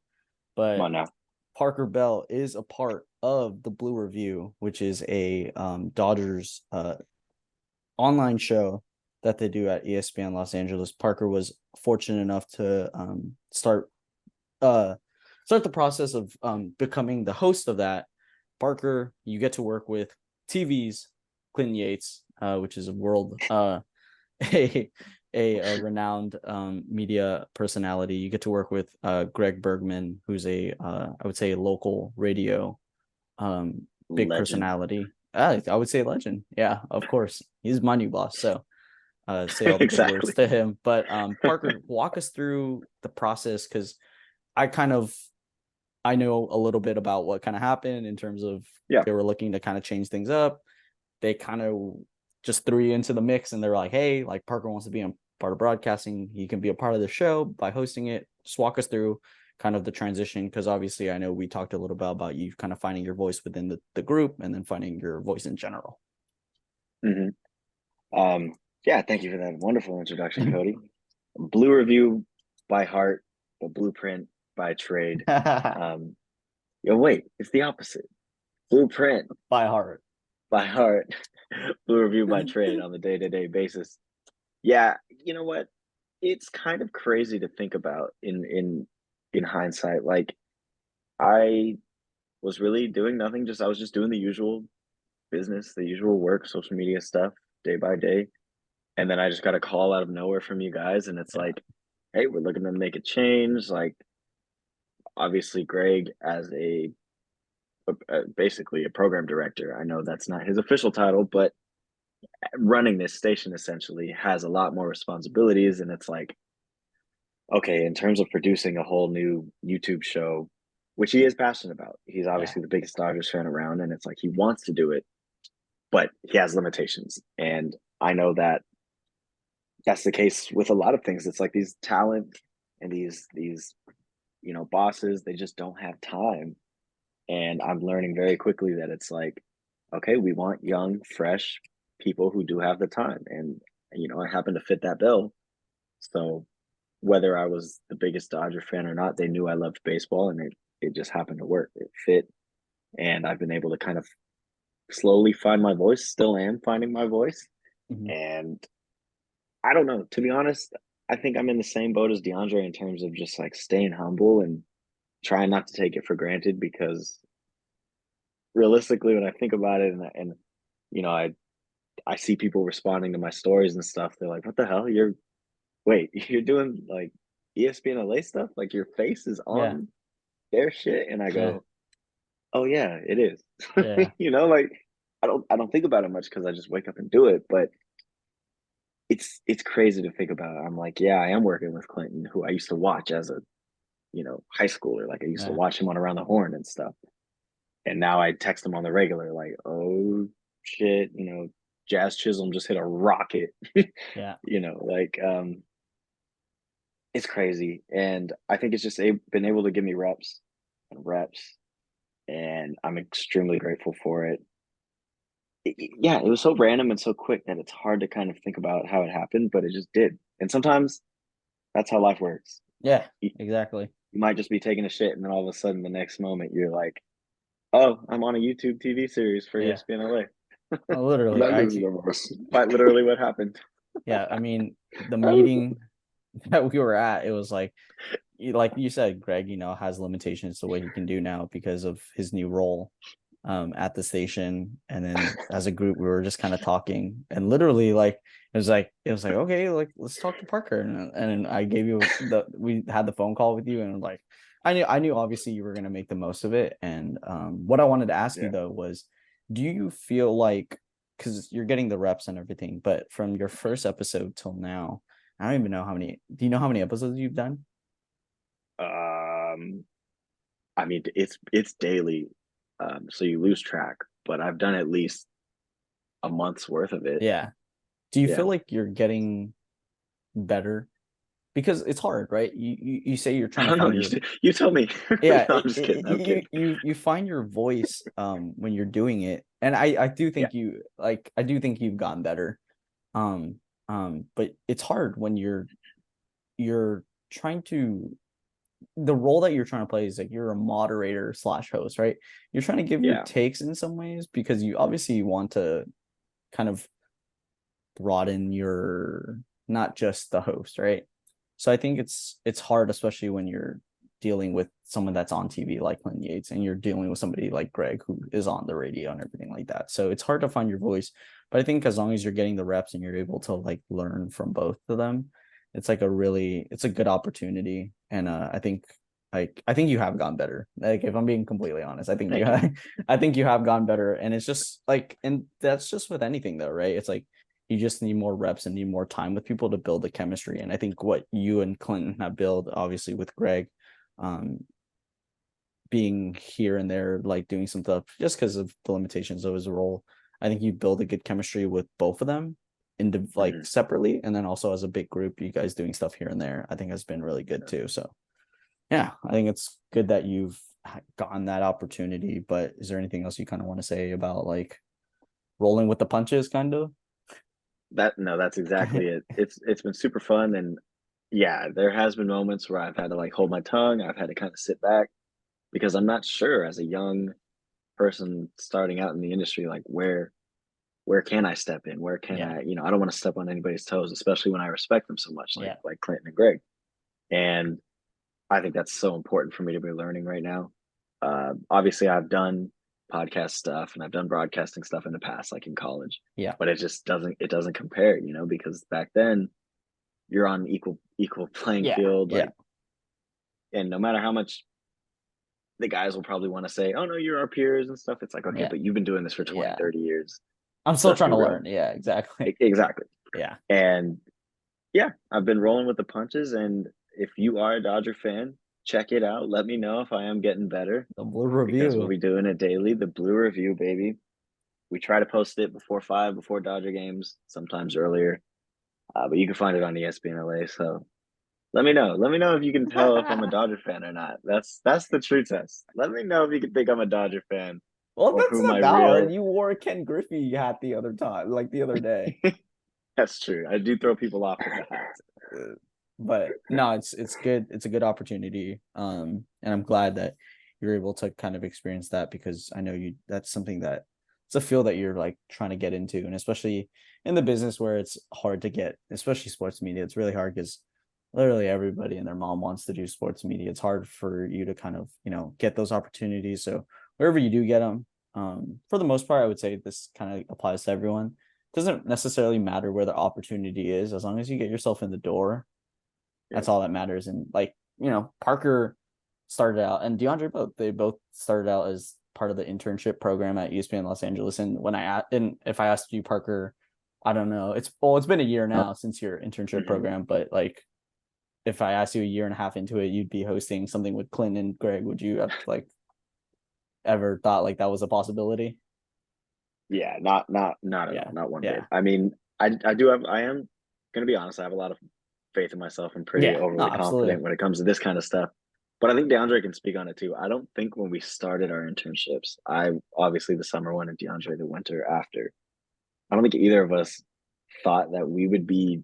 but Parker Bell is a part of the Blue Review, which is a Dodgers online show that they do at ESPN Los Angeles. Parker was fortunate enough to start the process of becoming the host of that. Parker, you get to work with TV's Clinton Yates, which is a renowned media personality. You get to work with Greg Bergman, who's I would say a local radio big legend. Personality. I would say legend. Yeah, of course. He's my new boss, so say all the good words to him. But Parker, walk us through the process, because I know a little bit about what kind of happened in terms of they were looking to kind of change things up. They kind of just threw you into the mix, and they're like, hey, like Parker wants to be a part of broadcasting. He can be a part of the show by hosting it. Just walk us through kind of the transition, because obviously I know we talked a little bit about you kind of finding your voice within the group and then finding your voice in general. Yeah, thank you for that wonderful introduction, Cody. Blue Review by heart, but BluePrint by trade. Wait, it's the opposite. BluePrint by heart. Blue Review by trade on the day-to-day basis. Yeah, you know what? It's kind of crazy to think about in hindsight. Like, I was really doing nothing. I was just doing the usual business, the usual work, social media stuff, day by day. And then I just got a call out of nowhere from you guys, and it's like, hey, we're looking to make a change. Like, obviously, Greg, as basically a program director, I know that's not his official title, but running this station essentially has a lot more responsibilities. And it's like, okay, in terms of producing a whole new YouTube show, which he is passionate about, he's obviously the biggest Dodgers fan around, and it's like he wants to do it, but he has limitations. And I know that that's the case with a lot of things. It's like these talent and these bosses, they just don't have time. And I'm learning very quickly that it's like, okay, we want young, fresh people who do have the time. And, I happen to fit that bill. So whether I was the biggest Dodger fan or not, they knew I loved baseball, and it just happened to work. It fit. And I've been able to kind of slowly find my voice, still am finding my voice. And I don't know, to be honest, I think I'm in the same boat as DeAndre in terms of just like staying humble and trying not to take it for granted, because realistically, when I think about it and I see people responding to my stories and stuff, they're like, what the hell? You're doing like ESPN LA stuff? Like your face is on their shit? And I go, oh yeah, it is. Like I don't think about it much because I just wake up and do it. But it's crazy to think about. I'm like, yeah, I am working with Clinton, who I used to watch as a high schooler. Like I used to watch him on Around the Horn and stuff. And now I text him on the regular, like, oh shit, Jazz Chisholm just hit a rocket. Yeah. It's crazy. And I think it's just been able to give me reps and reps. And I'm extremely grateful for it. Yeah, it was so random and so quick that it's hard to kind of think about how it happened, but it just did. And sometimes that's how life works. Yeah, exactly. You might just be taking a shit, and then all of a sudden, the next moment, you're like, "Oh, I'm on a YouTube TV series for ESPN LA." Literally, quite literally what happened. Yeah, I mean, the meeting that we were at, it was like you said, Greg, has limitations to what he can do now because of his new role at the station. And then as a group, we were just kind of talking, and literally it was like okay, like let's talk to Parker, and I gave you we had the phone call with you, and like I knew obviously you were going to make the most of it. And what I wanted to ask you though was, do you feel like, because you're getting the reps and everything, but from your first episode till now, I don't even know how many. Do you know how many episodes you've done? I mean, it's daily, so you lose track. But I've done at least a month's worth of it. Yeah. Do you feel like you're getting better? Because it's hard, right? You say you're trying to find you tell me. Yeah, no, I'm just kidding. I'm kidding. You find your voice when you're doing it, and I do think I do think you've gotten better. But it's hard when you're trying to, the role that you're trying to play is like you're a moderator / host, right? You're trying to give your takes in some ways because you obviously want to kind of broaden your, not just the host, right? So I think it's hard, especially when you're dealing with someone that's on TV like Clinton Yates, and you're dealing with somebody like Greg who is on the radio and everything like that. So it's hard to find your voice. But I think as long as you're getting the reps and you're able to like learn from both of them, it's like it's a good opportunity. And I think you have gone better. Like if I'm being completely honest, I think I think you have gone better. And it's just like, and that's just with anything though, right? It's like you just need more reps and need more time with people to build the chemistry. And I think what you and Clinton have built, obviously with Greg, being here and there, like doing some stuff just because of the limitations of his role, I think you build a good chemistry with both of them separately, and then also as a big group, you guys doing stuff here and there, I think has been really good too. So yeah, I think it's good that you've gotten that opportunity. But is there anything else you kind of want to say about like rolling with the punches, kind of? That's exactly it. It's been super fun. And yeah, there has been moments where I've had to like hold my tongue. I've had to kind of sit back because I'm not sure, as a young person starting out in the industry, like where can I step in? Where can I, I don't want to step on anybody's toes, especially when I respect them so much, like Clinton and Greg. And I think that's so important for me to be learning right now. Obviously I've done podcast stuff and I've done broadcasting stuff in the past, like in college. Yeah. But it doesn't compare, because back then you're on equal playing field. Like, and no matter how much the guys will probably want to say, oh no, you're our peers and stuff. It's like, okay, but you've been doing this for 20, 30 years. I'm still trying to learn. Yeah, exactly. Exactly. Yeah. And yeah, I've been rolling with the punches. And if you are a Dodger fan, check it out. Let me know if I am getting better. The Blue Review. Because we'll be doing it daily. The Blue Review, baby. We try to post it before Dodger games, sometimes earlier. But you can find it on ESPN LA. So let me know. Let me know if you can tell if I'm a Dodger fan or not. That's the true test. Let me know if you can think I'm a Dodger fan. Well, that's not that hard. You wore a Ken Griffey hat the other day. That's true. I do throw people off with the hats. But no, it's good. It's a good opportunity. And I'm glad that you're able to kind of experience that, because I know that's something that it's a field that you're like trying to get into, and especially in the business where it's hard to get, especially sports media. It's really hard because literally everybody and their mom wants to do sports media. It's hard for you to kind of, get those opportunities. So wherever you do get them, for the most part, I would say this kind of applies to everyone. It doesn't necessarily matter where the opportunity is, as long as you get yourself in the door. That's all that matters. And like, Parker started out, and DeAndre they both started out as part of the internship program at ESPN Los Angeles. And if I asked you, Parker, I don't know. It's been a year now since your internship program, but like, if I asked you a year and a half into it, you'd be hosting something with Clint and Greg. Would you have like ever thought like that was a possibility? Yeah, not at all, not one bit. I mean, I am gonna be honest, I have a lot of faith in myself. I'm pretty overly confident when it comes to this kind of stuff. But I think DeAndre can speak on it too. I don't think when we started our internships, I obviously the summer one and DeAndre the winter after, I don't think either of us thought that we would be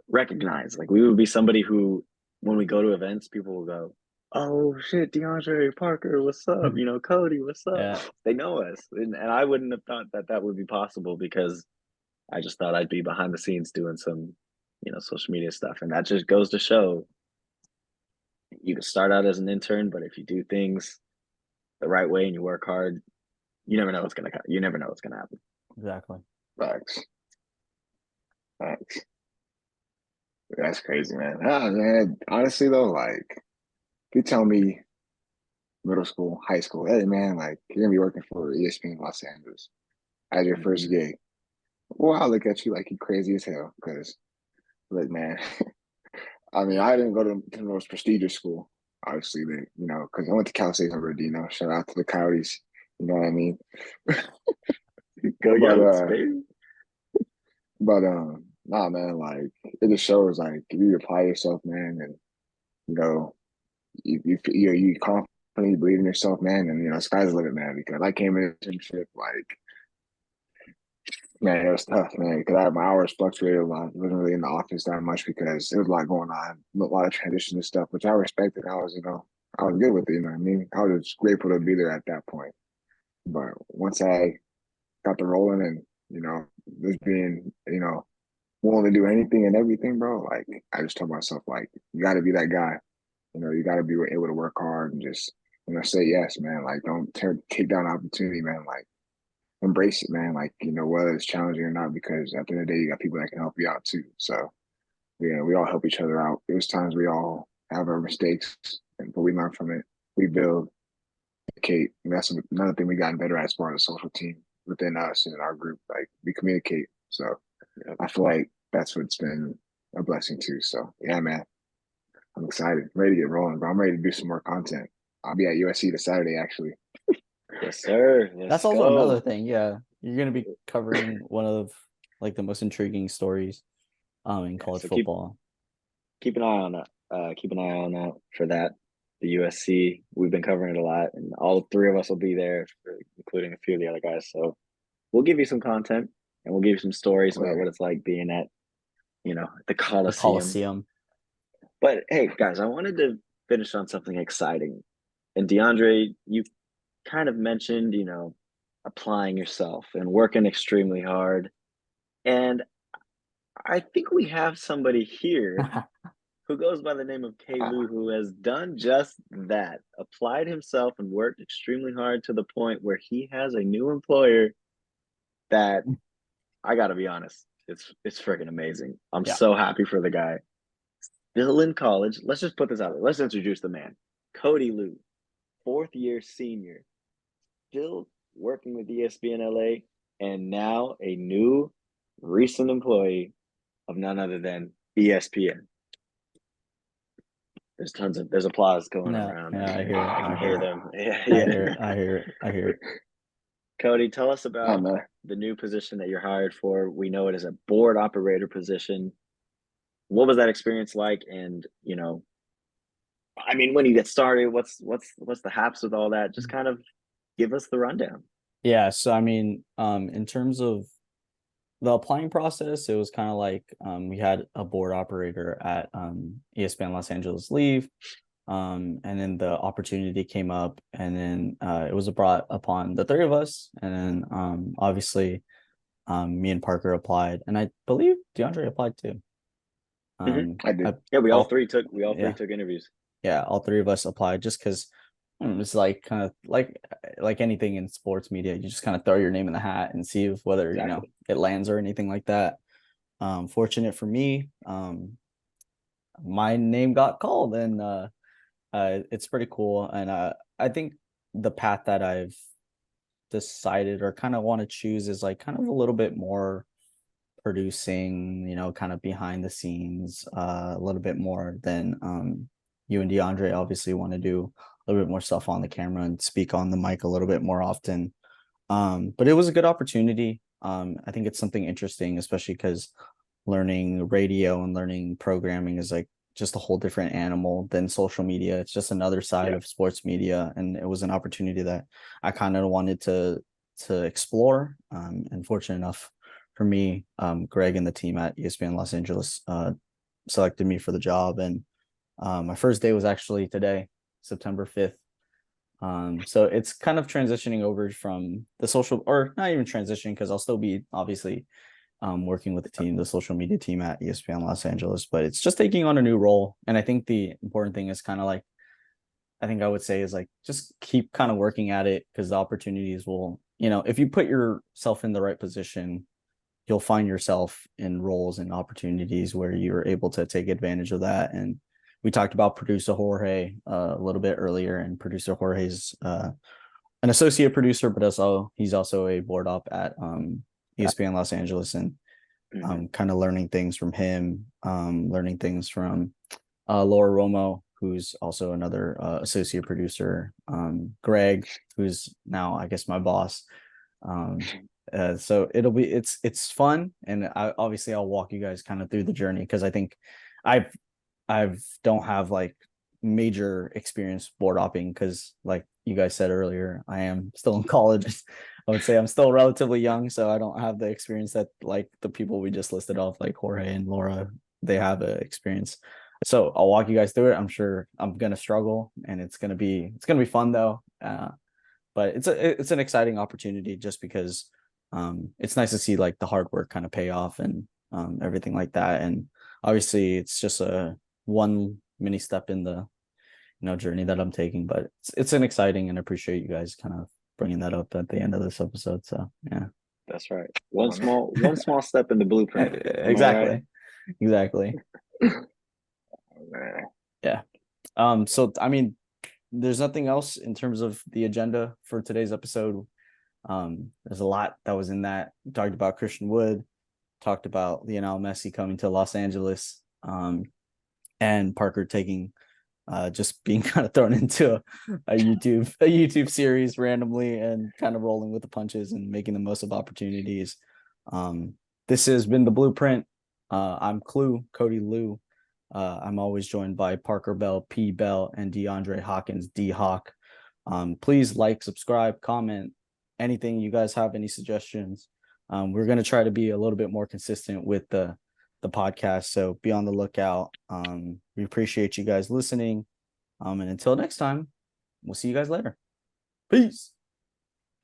recognized. Like we would be somebody who, when we go to events, people will go, "Oh shit, DeAndre Parker, what's up? You know, Cody, what's up?" Yeah. They know us, and I wouldn't have thought that that would be possible because I just thought I'd be behind the scenes doing some, social media stuff, and that just goes to show you can start out as an intern, but if you do things the right way and you work hard, you never know what's gonna You never know what's gonna happen. Exactly. Facts. That's crazy, man. Ah, man. Honestly, though, like, if you tell me middle school, high school, hey, man, like, you're gonna be working for ESPN Los Angeles as your first gig. Well, I'll look at you like you crazy as hell. Because, look, man, I mean, I didn't go to the most prestigious school, obviously, because I went to Cal State San Bernardino. Shout out to the Coyotes. You know what I mean? Go Yotes, baby. But nah, man, like it just shows like if you apply yourself, man, and you confidently believe in yourself, man, and sky's the limit, man. Because I came in internship, like, man, it was tough, man, because my hours fluctuated a lot. I wasn't really in the office that much because there was a lot going on, a lot of transition and stuff, which I respected. I was good with it, you know what I mean? I was just grateful to be there at that point. But once I got the rolling and, just being, willing to do anything and everything, bro, like I just told myself, like, you got to be that guy. You got to be able to work hard and just, say yes, man. Like, don't take down opportunity, man. Like, embrace it, man. Like, whether it's challenging or not, because at the end of the day, you got people that can help you out too. So, we all help each other out. There's times we all have our mistakes, but we learn from it. We build, communicate. And that's another thing we gotten better at as far as a social team within us and in our group. Like, we communicate. So, I feel like that's what's been a blessing too. So, yeah, man. I'm excited. I'm ready to get rolling, bro. I'm ready to do some more content. I'll be at USC this Saturday, actually. Yes, sir. That's also another thing. Yeah, you're gonna be covering one of like the most intriguing stories in college football. Keep an eye on that. Keep an eye on that for that. The USC. We've been covering it a lot, and all three of us will be there, including a few of the other guys. So we'll give you some content, and we'll give you some stories about what it's like being at, the Coliseum. But hey, guys, I wanted to finish on something exciting. And DeAndre, you kind of mentioned, applying yourself and working extremely hard. And I think we have somebody here who goes by the name of Kalu, who has done just that, applied himself and worked extremely hard to the point where he has a new employer that, I got to be honest, it's freaking amazing. I'm so happy for the guy. Still in college. Let's just put this out there. Let's introduce the man. Cody Lou, 4th year senior, still working with ESPN LA, and now a new recent employee of none other than ESPN. There's applause going around. Yeah, I hear them. I hear it. Cody, tell us about the new position that you're hired for. We know it is a board operator position. What was that experience like? And, I mean, when you get started, what's the haps with all that? Just kind of give us the rundown. Yeah. So, I mean, in terms of the applying process, it was kind of like we had a board operator at ESPN Los Angeles leave. And then the opportunity came up, and then it was brought upon the three of us. And then obviously me and Parker applied, and I believe DeAndre applied too. I did. We all three took interviews. Yeah, all three of us applied just because it's like kind of like anything in sports media. You just kind of throw your name in the hat and see whether it lands or anything like that. Fortunate for me, my name got called, and it's pretty cool. And I think the path that I've decided or kind of want to choose is like kind of a little bit more producing, kind of behind the scenes a little bit more than you and DeAndre obviously want to do a little bit more stuff on the camera and speak on the mic a little bit more often. But it was a good opportunity. I think it's something interesting, especially because learning radio and learning programming is like just a whole different animal than social media. It's just another side of sports media, and it was an opportunity that I kind of wanted to explore. And fortunate enough for me, Greg and the team at ESPN Los Angeles selected me for the job, and my first day was actually today, September 5th. So it's kind of transitioning over from the social, or not even transitioning, because I'll still be obviously working with the team, the social media team at ESPN Los Angeles, but it's just taking on a new role. And I think the important thing is kind of like, I think I would say is like, just keep kind of working at it, because the opportunities will, if you put yourself in the right position, you'll find yourself in roles and opportunities where you're able to take advantage of that. And we talked about producer Jorge a little bit earlier, and producer Jorge's an associate producer, but he's also a board op at ESPN Los Angeles, and kind of learning things from him, learning things from Laura Romo, who's also another associate producer, Greg, who's now, I guess, my boss. So it's fun, and I'll walk you guys kind of through the journey, because I think I don't have like major experience board opping, because like you guys said earlier, I am still in college. I would say I'm still relatively young, so I don't have the experience that like the people we just listed off, like Jorge and Laura, they have a experience. So I'll walk you guys through it. I'm sure I'm gonna struggle, and it's gonna be fun though. But it's an exciting opportunity, just because it's nice to see like the hard work kind of pay off, and everything like that. And obviously it's just a one mini step in the journey that I'm taking, but it's an exciting, and I appreciate you guys kind of bringing that up at the end of this episode. So yeah, that's right. One small step in the blueprint. Exactly. Yeah. So I mean, there's nothing else in terms of the agenda for today's episode. There's a lot that was in that. We talked about Christian Wood, talked about Lionel Messi coming to Los Angeles, and Parker taking just being kind of thrown into a YouTube series randomly, and kind of rolling with the punches and making the most of opportunities. This has been the Blueprint. I'm Cody Liu. I'm always joined by Parker Bell, P Bell, and DeAndre Hawkins, D Hawk. Please like, subscribe, comment, anything you guys have, any suggestions. We're going to try to be a little bit more consistent with the podcast, so be on the lookout. We appreciate you guys listening. And until next time, we'll see you guys later. Peace.